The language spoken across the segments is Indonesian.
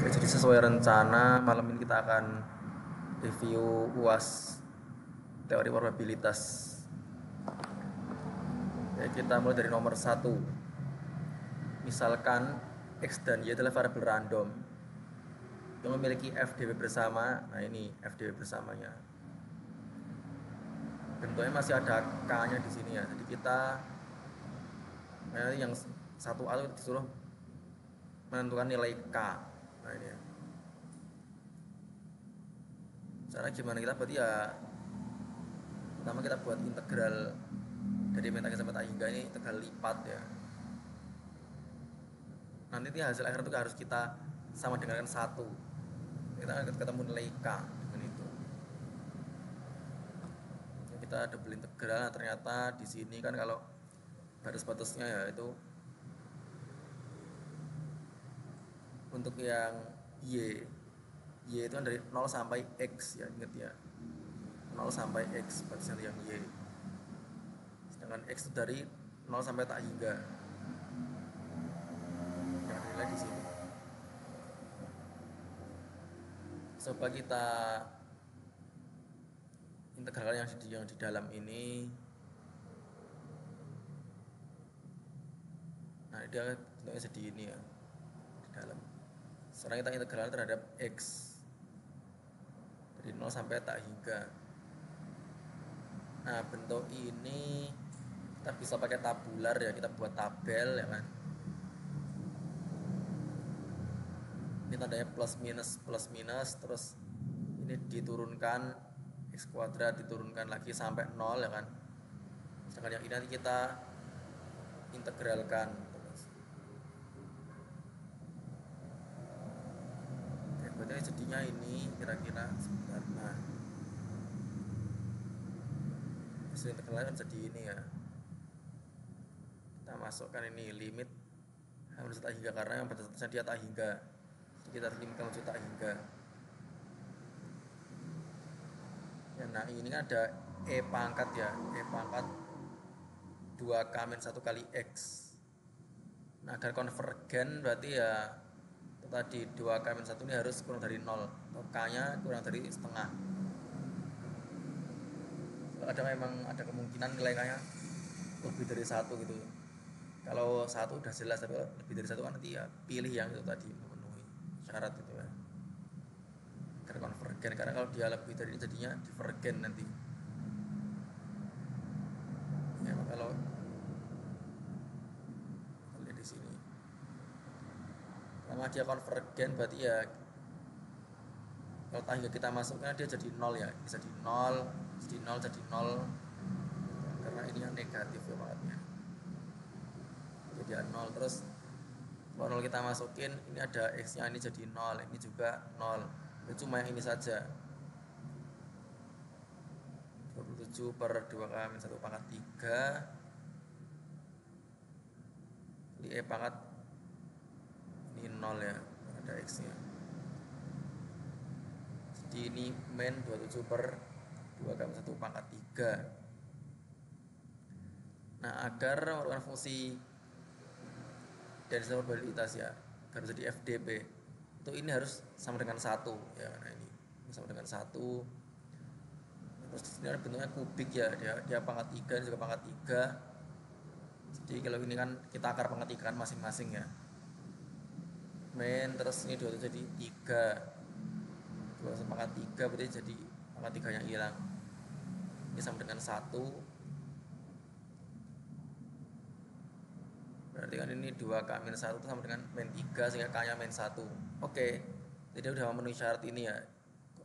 Oke, jadi sesuai rencana malam ini kita akan review UAS teori probabilitas. Ya, kita mulai dari nomor satu. Misalkan X dan Y adalah variabel random yang memiliki FDW bersama. Nah, ini FDW bersamanya. Bentuknya masih ada K-nya di sini ya. Jadi kita yang satu A itu disuruh menentukan nilai K. Nah, ini ya. Cara gimana kita berarti ya, pertama kita buat integral dari min sampai tak hingga, ini integral lipat ya. Nanti hasil akhir itu harus kita sama dengan satu. Kita akan ketemu nilai K dengan itu. Kita double integral. Nah, ternyata di sini kan kalau batas-batasnya ya itu untuk yang Y itu kan dari 0 sampai X ya, ingat ya, 0 sampai X batasnya yang Y. Sedangkan X itu dari 0 sampai tak hingga, yang nilai di sini. Coba kita integral yang di dalam ini. Nah, dia bentuknya jadi ini ya di dalam. Sekarang kita integral terhadap X dari 0 sampai tak hingga. Nah, bentuk ini kita bisa pakai tabular ya, kita buat tabel ya kan. Ini tandanya plus minus, terus ini diturunkan X kuadrat, diturunkan lagi sampai 0 ya kan. Sedangkan yang ini nanti kita integralkan terus. Oke, berarti jadinya ini kira-kira sebentar. Nah, hasil integralnya kan jadi ini ya. Kita masukkan ini limit harus tak hingga, karena yang batasnya dia tak hingga. Jadi kita limitkan menuju tak hingga. Ya, nah ini kan ada E pangkat ya, E pangkat 2K min 1 kali X. Nah, agar konvergen berarti ya itu tadi 2K min 1 ini harus kurang dari 0, atau K nya kurang dari setengah. Ada memang ada kemungkinan nilai K nya lebih dari 1 gitu. Kalau 1 udah jelas, tapi lebih dari 1 kan nanti ya pilih yang itu tadi memenuhi syarat itu ya, agar konvergen. Karena kalau dia lebih dari ini jadinya divergen nanti ya. Kalau lihat di sini, kalau dia konvergen berarti ya kalau tangga kita masukkan dia jadi 0 ya, bisa di 0, jadi 0, jadi 0, karena ini yang negatif ya makanya jadi 0. Terus kalau 0 kita masukin, ini ada X nya, ini jadi 0, ini juga 0. Itu cuma yang ini saja, 27 per 2 kali 1 pangkat 3 di E pangkat ini 0 ya, ada X nya. Jadi ini min 27 per 2 kali 1 pangkat 3. Nah, agar merupakan fungsi densitas probabilitas ya, agar jadi FDP itu ini harus sama dengan 1 ya. Nah, ini sama dengan 1. Terus di sini ada bentuknya kubik ya, dia pangkat 3, ini juga pangkat 3. Jadi kalau ini kan kita akar pangkat 3 kan masing-masing ya, min, terus ini 2 itu jadi 3, 2 pangkat 3 berarti jadi pangkat 3 yang hilang, ini sama dengan 1. Berarti kan ini 2K min 1 itu sama dengan min 3, sehingga K nya min 1. Oke, jadi udah memenuhi syarat ini ya,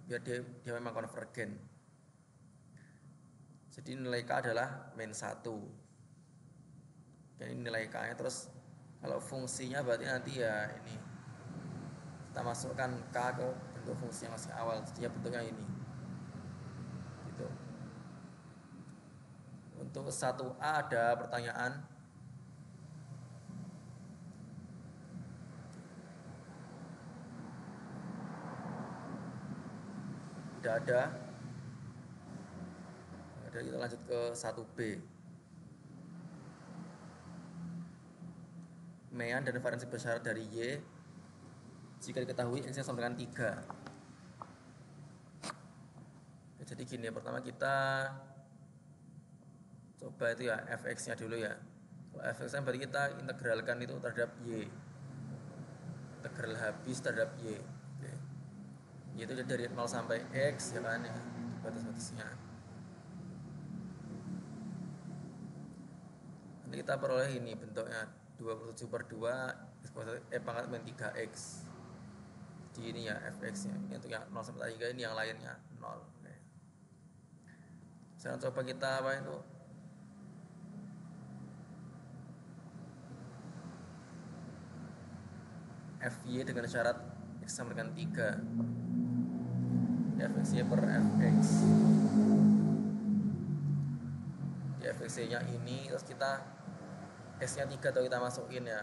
biar dia memang konvergen. Jadi nilai K adalah min 1. Jadi nilai K nya. Terus kalau fungsinya berarti nanti ya ini kita masukkan K ke bentuk fungsi yang masih awal, jadi bentuknya ini gitu. Untuk 1A ada pertanyaan? Tidak ada. Jadi kita lanjut ke 1B. Mean dan variansi besar dari Y jika diketahui X nya sama dengan 3. Jadi gini, pertama kita coba itu ya fx nya dulu ya. Kalau fx nya berarti kita integralkan itu terhadap y, integral habis terhadap y. Oke. Y itu dari 0 sampai x ya kan ya, batas-batasnya. Nanti kita peroleh ini bentuknya 27/2 pangkat min 3x. Jadi ini ya fx nya, ini untuk yang 0 sampai 3, ini yang lainnya 0. Oke. Sekarang coba kita apa itu, fy dengan syarat x sama dengan 3, fxy per fx. Di fxy nya ini terus kita x nya 3 atau kita masukin ya.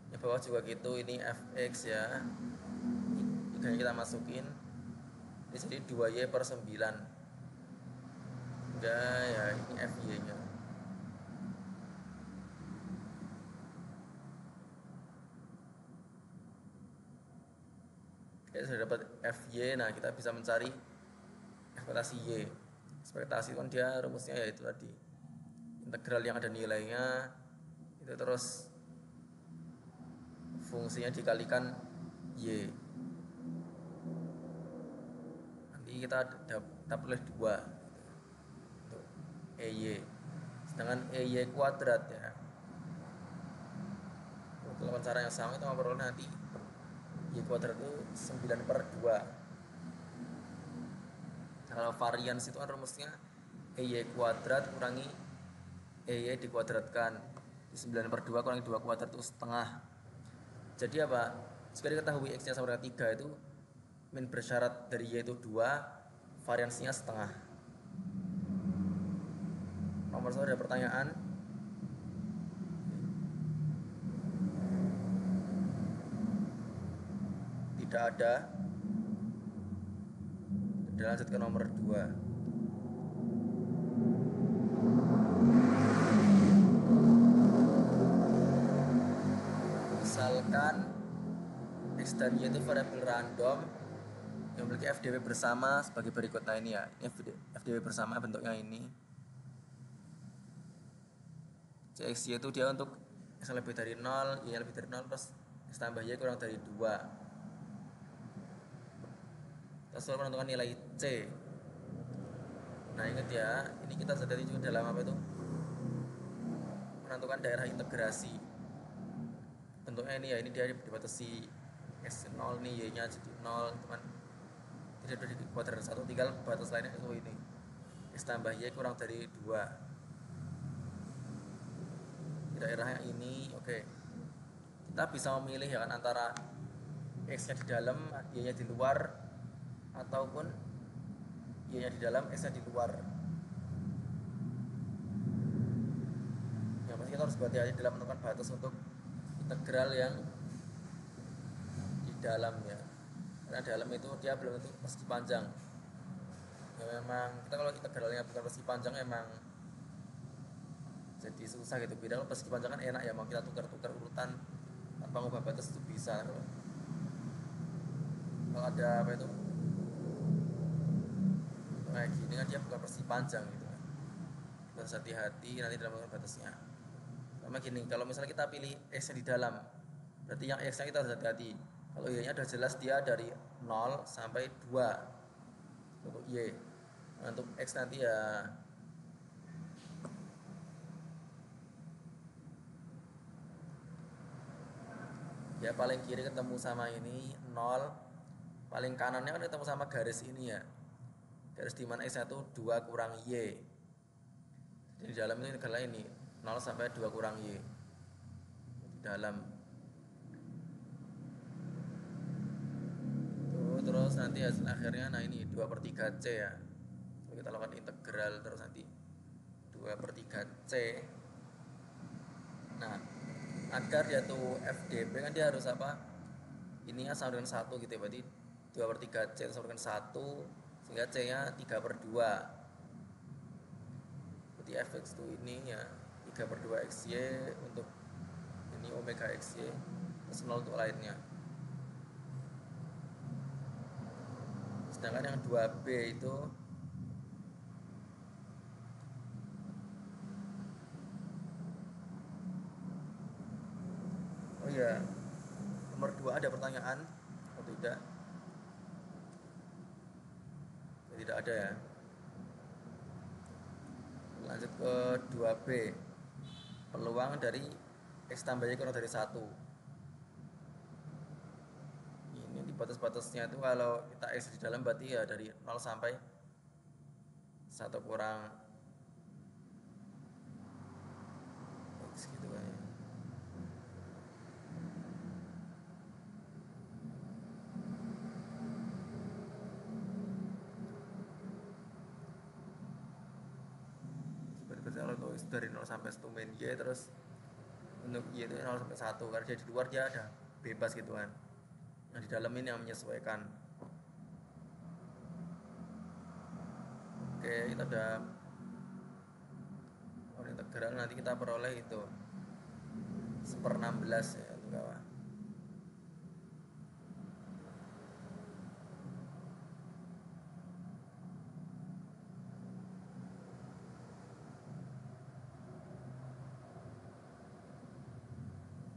Di bawah juga gitu, ini fx ya, 3 nya kita masukin, ini jadi 2y per 9. Udah ya, ini fy nya. Oke, sudah dapat fy. Nah, kita bisa mencari ekspektasi y. Ekspektasi kan dia rumusnya yaitu tadi integral yang ada nilainya itu terus fungsinya dikalikan y. Nanti kita peroleh 2 untuk ey. Sedangkan ey kuadrat ya, untuk melakukan cara yang sama itu memperoleh nanti y kuadrat itu 9/2. Kalau varians itu kan rumusnya ey kuadrat kurangi ey dikuadratkan, 9/2 kurangi 2 kuadrat itu setengah. Jadi apa? Jika diketahui x nya sama dengan 3 itu min bersyarat dari y itu 2, variansinya setengah. Nomor 1 ada pertanyaan. Tidak ada. Kita lanjut ke nomor 2. Misalkan x dan y itu variabel random yang memiliki FDW bersama sebagai berikut. Nah ini ya, FDW bersama bentuknya ini. CXY itu dia untuk x lebih dari 0, y lebih dari 0, terus x tambah y kurang dari 2. Kita selalu menentukan nilai C. Nah ingat ya, ini kita sedang juga dalam apa itu, menentukan daerah integrasi. Bentuknya ini ya, ini dia dibatasi x 0 nih, y nya jadi 0 teman. Tidak ada di kuadrat 1, tinggal batas lainnya itu ini, x tambah y kurang dari 2. Di daerahnya ini, oke. Kita bisa memilih ya kan, antara x nya di dalam, y nya di luar, ataupun y nya di dalam, x nya di luar. Yang pasti kita harus berhati-hati dalam menentukan batas untuk integral yang di dalam ya, karena dalam itu dia belum tentu persegi panjang ya. Memang kita kalau integralnya bukan persegi panjang emang jadi susah gitu. Beda kalau persegi panjang kan enak ya, mau kita tukar-tukar urutan tanpa mengubah batas itu bisa. Kalau ada apa itu kayak gini kan dia bukan persegi panjang gitu kan, kita harus hati-hati nanti dalam menentukan batasnya. Sama gini, kalau misalnya kita pilih x nya di dalam, berarti yang x nya kita harus hati-hati. Kalau y nya udah jelas dia dari 0 sampai 2 untuk y. Nah, untuk x nanti ya paling kiri ketemu sama ini 0, paling kanannya kan ketemu sama garis ini ya, garis dimana x nya itu 2 kurang y. Jadi di dalam ini negara ini 0 sampai 2 kurang y di dalam. Terus nanti hasil akhirnya, nah ini 2/3 C ya. Kalau kita lakukan integral terus nanti 2/3 C. Nah agar dia tuh FDP kan dia harus apa, ininya sama dengan 1 gitu ya, berarti 2/3 C sama dengan 1, sehingga C nya 3/2. Berarti fx itu ini ya 3/2 xy untuk ini omega xy plus 0 untuk lainnya. Sedangkan yang 2B itu, oh iya, nomor 2 ada pertanyaan atau tidak? Tidak ada ya. Lanjut ke 2B, peluang dari X tambah Y kurang dari 1. Ini di batas-batasnya itu kalau kita X di dalam berarti ya dari 0 sampai 1 kurang X gitu kan ya. Berarti kalau untuk X dari 0 sampai 1 min Y, terus untuk Y itu 0 sampai 1, karena dia di luar dia ada bebas gitu kan. Yang di dalam ini yang menyesuaikan. Oke, kita udah integral, nanti kita peroleh itu 1/16 ya untuk kawan.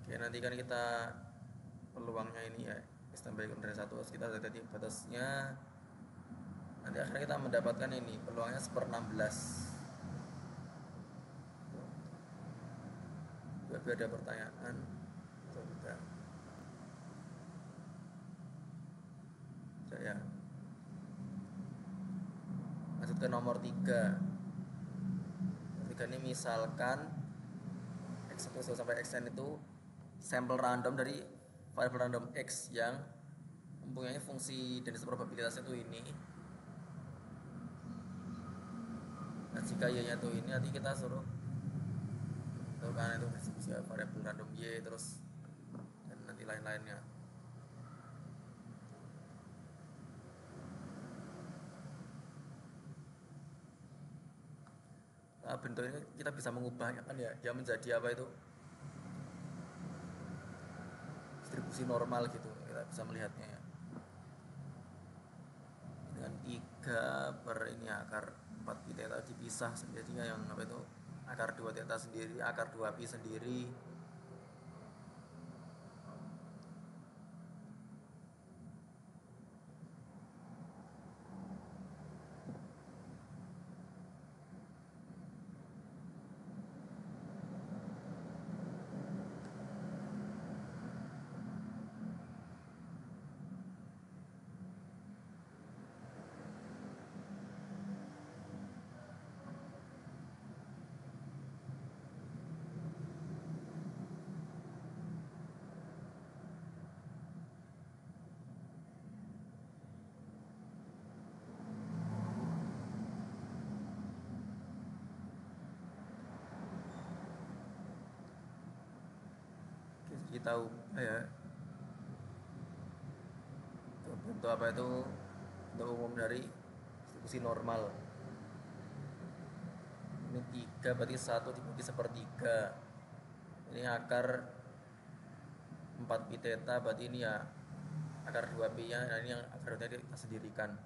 Oke, nanti kan kita peluangnya ini ya X tambah Y kurang dari 1, kita lihat tadi batasnya, nanti akhirnya kita mendapatkan ini peluangnya 1/16. Juga ada pertanyaan atau tidak? Saya lanjut ke nomor 3. Ini misalkan X1 sampai Xn itu sampel random dari variabel random X yang mempunyai fungsi densitas probabilitasnya itu ini. Nah, jika Y nya itu ini, nanti kita suruh itu kan itu distribusi variabel random Y terus dan nanti lain-lainnya. Nah, bentuk ini kita bisa mengubahnya kan ya, dia menjadi apa itu distribusi normal gitu, kita bisa melihatnya ya. Dengan 3 per ini akar 4 pi theta dipisah, jadinya yang apa itu akar 2 theta sendiri, akar 2 pi sendiri. Kita ya bentuk apa itu bentuk umum dari distribusi normal. Ini 3 berarti 1 dibagi 1/3. Ini akar 4 pi theta, berarti ini ya akar 2 pi nya. Nah, ini yang akar 2 nya kita sendirikan.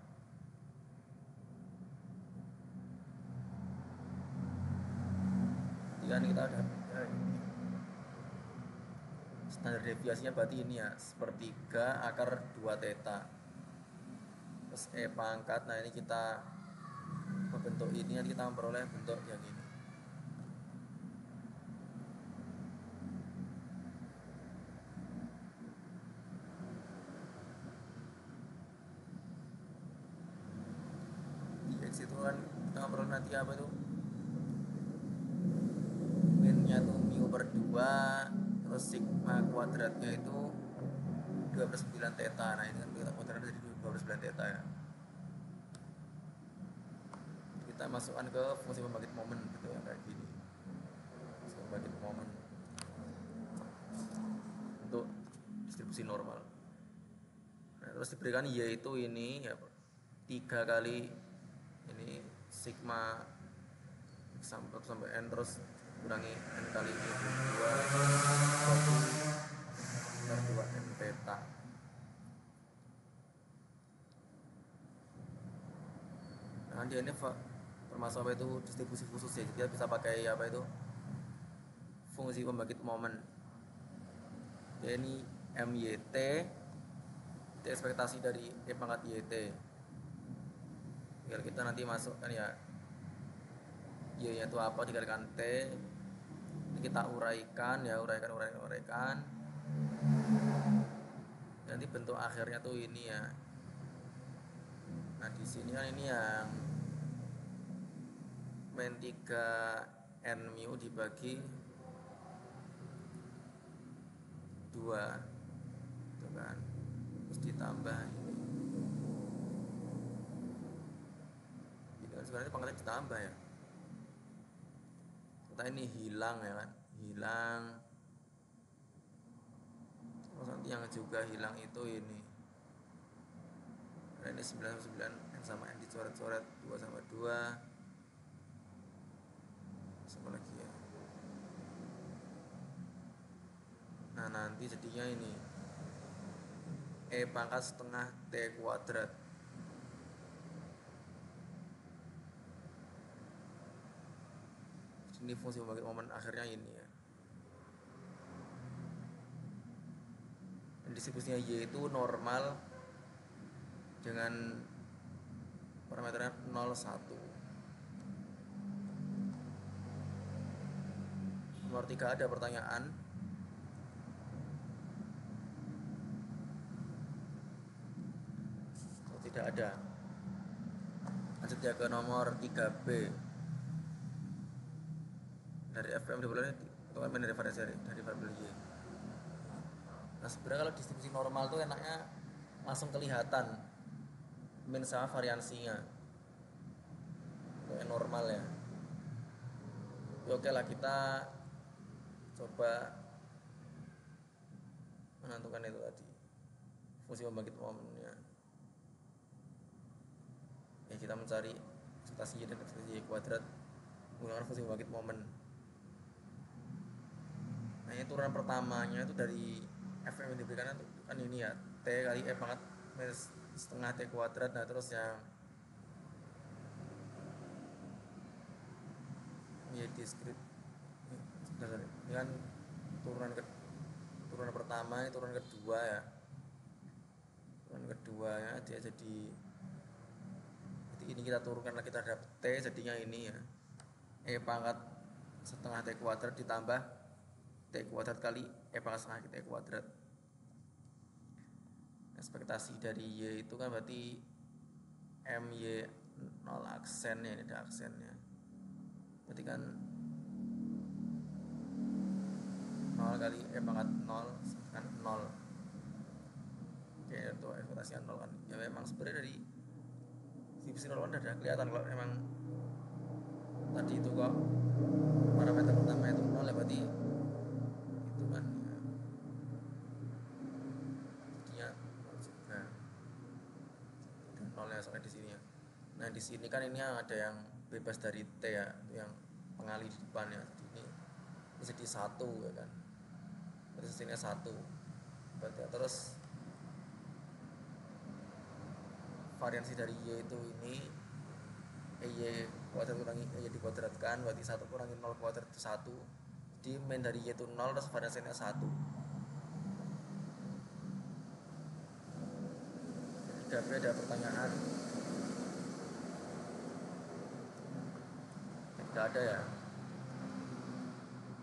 Jadi kan kita ada standar deviasinya, berarti ini ya 1/3 akar 2 theta terus E pangkat. Nah, ini kita membentuk ini, nanti kita memperoleh bentuk yang ini. Di X itu kan kita memperoleh nanti apa itu minnya tuh mu per 2, terus sigma kuadratnya itu 2/9 theta. Nah, ini kan kita kuadratnya jadi 2/9 theta ya. Kita masukkan ke fungsi pembangkit momen gitu ya, kayak gini. Fungsi pembangkit momen untuk distribusi normal. Nah, terus diberikan Y itu ini ya 3 kali ini sigma sampai N, terus kurangi N kali ini 2 N theta. Karena dia ini termasuk apa itu distribusi khusus ya, jadi kita bisa pakai apa itu fungsi pembangkit momen. Dia ini MYT, itu ekspektasi dari E pangkat YT. Tinggal kita nanti masukkan ya Y nya itu apa dikalikan T. Ini kita uraikan ya, uraikan. Nanti bentuk akhirnya tuh ini ya. Nah di sini kan ini yang min 3 n mu dibagi 2 itu kan, terus ditambah ini kan sebenarnya pangkatnya ditambah ya, kita ini hilang ya kan, hilang, terus nanti yang juga hilang itu ini, nah ini 9 n sama n dicoret-coret 2 sama 2 sama lagi ya. Nah nanti jadinya ini E pangkat setengah T kuadrat. Ini fungsi pembangkit momen akhirnya ini ya. Dan distribusinya Y itu normal dengan parameternya 0, 1. Nomor 3 ada pertanyaan. Tidak ada. Lanjut ya ke nomor 3B. Dari FM dibulanya itu kan dari variabel Y. Nah sebenarnya kalau distribusi normal tuh enaknya langsung kelihatan min sama variansinya. Kayak normal ya. Oke lah, kita coba menentukan itu tadi, fungsi pembangkit momennya. Ya kita mencari ekspektasi Y dan ekspektasi Y kuadrat menggunakan fungsi pembangkit momen. Nah ini turunan pertamanya itu dari FM yang diberikan itu kan ini ya, T kali E pangkat minus setengah T kuadrat. Nah terus yang ya diskrit ini kan turunan pertama, ini turunan kedua ya, turunan kedua ya, dia jadi ini kita turunkan lagi terhadap T, jadinya ini ya E pangkat setengah T kuadrat ditambah T kuadrat kali E pangkat setengah T kuadrat. Ekspektasi dari Y itu kan berarti MY 0 aksen ya, ini ada aksennya, berarti kan 0 kali E pangkat 0 kan 0. Oke, itu ekspektasinya 0 kan. Ya memang sebenarnya dari distribusi 0 kan udah kelihatan kalau memang tadi itu kok parameter pertama itu 0 ya, berarti itu kan ya, jadinya 0 juga. Dan 0 ya soalnya di sini ya. Nah di sini kan ini ada yang bebas dari T ya, itu yang pengali di depan ya. Jadi ini jadi 1 ya kan. Terus sini 1. Berarti ya, terus variansi dari Y itu ini Y kuadrat kurangi Y dikuadratkan, berarti 1 kurangi 0 kuadrat itu 1. Jadi min dari Y itu 0, terus variansinya 1. 3B ada pertanyaan. Tidak ada ya.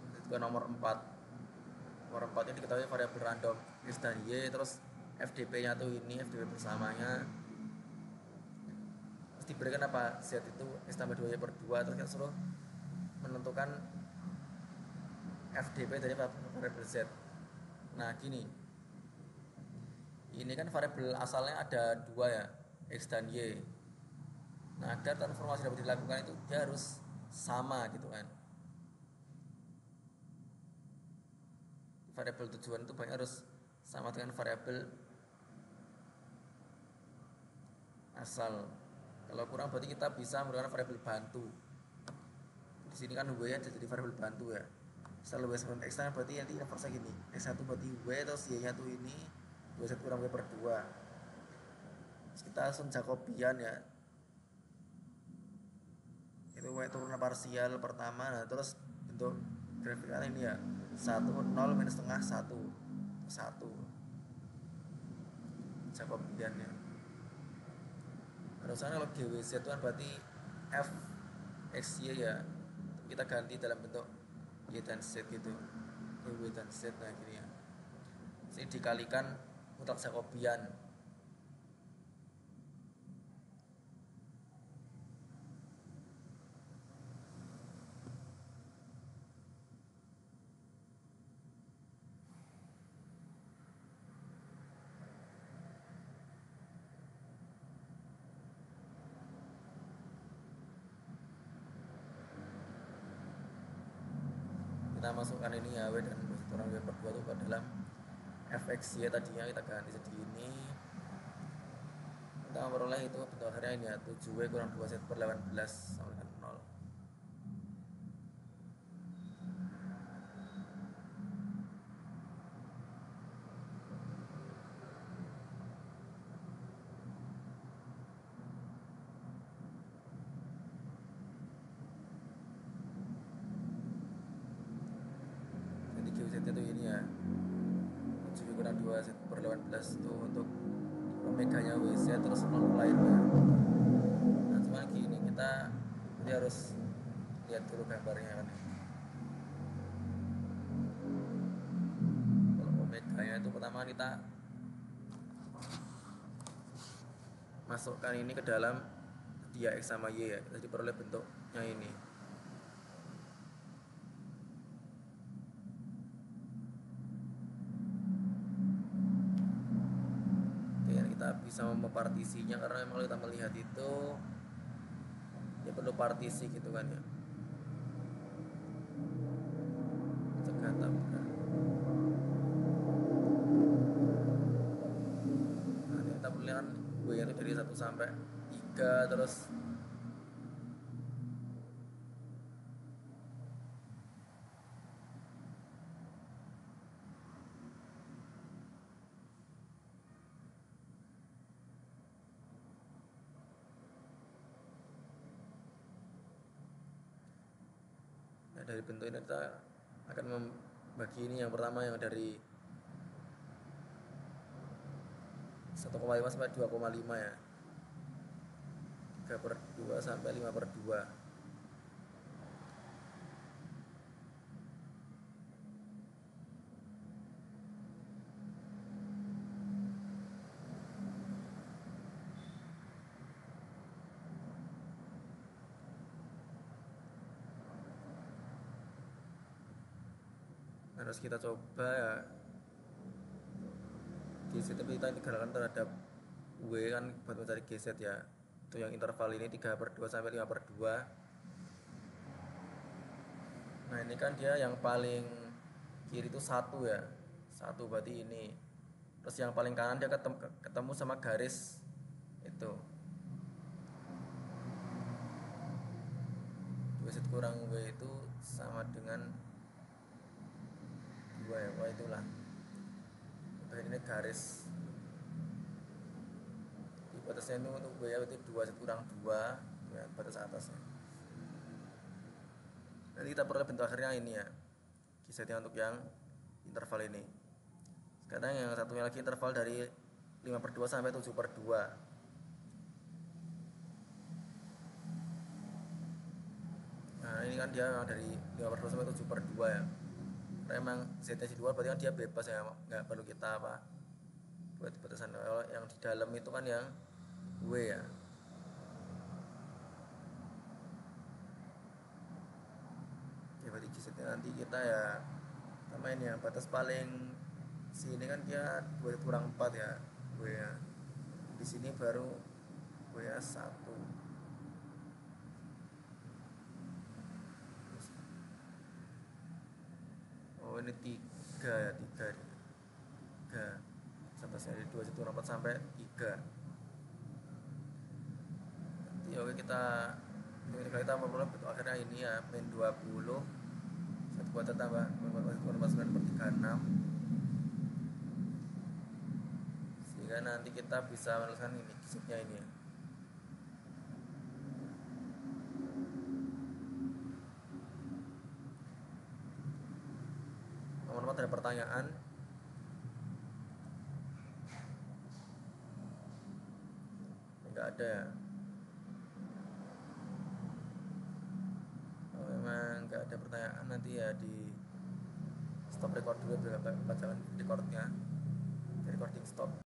Itu ke nomor 4. Nomor 4 ini diketahui variabel random X dan Y, terus FDP nya tuh ini, FDP bersamanya terus diberikan apa, Z itu X tambah 2Y per 2, terus kita suruh menentukan FDP dari variabel Z. Nah gini, ini kan variabel asalnya ada 2 ya, X dan Y. Nah agar transformasi dapat dilakukan itu dia harus sama gitu kan. Variabel tujuan itu banyak harus sama dengan variabel asal. Kalau kurang berarti kita bisa menggunakan variabel bantu. Di sini kan W nya jadi variabel bantu ya. Misal W sama X nya berarti nanti inverse gini, X1 berarti W, terus Y nya tuh ini 21 kurang W per 2. Terus kita langsung Jacobian ya. itu turunan parsial pertama. Nah terus bentuk grafikal ini ya 1 0 minus setengah 1 1 Jacobian ya. Harusnya kalau GWZ itu kan berarti F X Y ya, kita ganti dalam bentuk Y dan Z gitu, Y dan Z. Nah gini ya, ini dikalikan mutlak Jacobian. Kita masukkan ini ya W dan kurang W per 2 itu ke dalam fx y tadinya kita ganti segini, kita memperoleh itu bentuk akhirnya ini ya 7W kurang 2Z per 18 sama dengan 0. Jadi GWZ itu ini ya 7W kurang 2Z per 18 itu untuk omeganya WZ, terus 0 lainnya. Nah cuma gini, kita jadi harus lihat dulu gambarnya kan. Kalau omeganya itu pertama kita masukkan ini ke dalam dia X sama Y ya, jadi peroleh bentuknya ini. Oke, kita bisa mempartisinya karena memang kita melihat itu ya perlu partisi gitu kan ya. Cegah tabrak. Nah, kita perlihatkan W itu dari 1 sampai 3 terus nah, dari bentuk ini kita akan membagi ini yang pertama yang dari 1,5 sampai 2,5 ya, 3/2 sampai 5/2. Harus kita coba ya, GZ kita integralkan terhadap W kan buat mencari GZ ya, itu yang interval ini 3/2 sampai 5/2. Nah ini kan dia yang paling kiri itu 1 ya, 1 berarti ini, terus yang paling kanan dia ketemu sama garis itu, WZ kurang W itu sama dengan 2 ya, wah itulah ini garis di batasnya itu untuk W itu 2Z kurang 2 ya, batas atasnya. Nanti kita peroleh bentuk akhirnya ini ya, GZ untuk yang interval ini. Sekarang yang satunya lagi interval dari 5/2 sampai 7/2. Nah ini kan dia dari 5/2 sampai 7/2 ya. Karena emang Z-nya di luar berarti kan dia bebas ya, nggak perlu kita apa buat batasan. Kalau yang di dalam itu kan yang W ya. Oke, berarti GZ-nya nanti kita ya tambahin ya, batas paling sini kan dia 2 kurang 4 ya W ya. Di sini baru W ya 1. Oh ini 3 ya, 3 sampai seri 2 1 4 sampai 3. Nanti oke kita memulai bentuk akhirnya ini ya, min 20 1 kuadrat tambah 1/9/36, sehingga nanti kita bisa menuliskan ini kisahnya ini ya. teman-teman ada pertanyaan. Nggak ada ya. Kalau memang nggak ada pertanyaan, nanti ya di stop record dulu, biar bacakan recordnya, recording stop.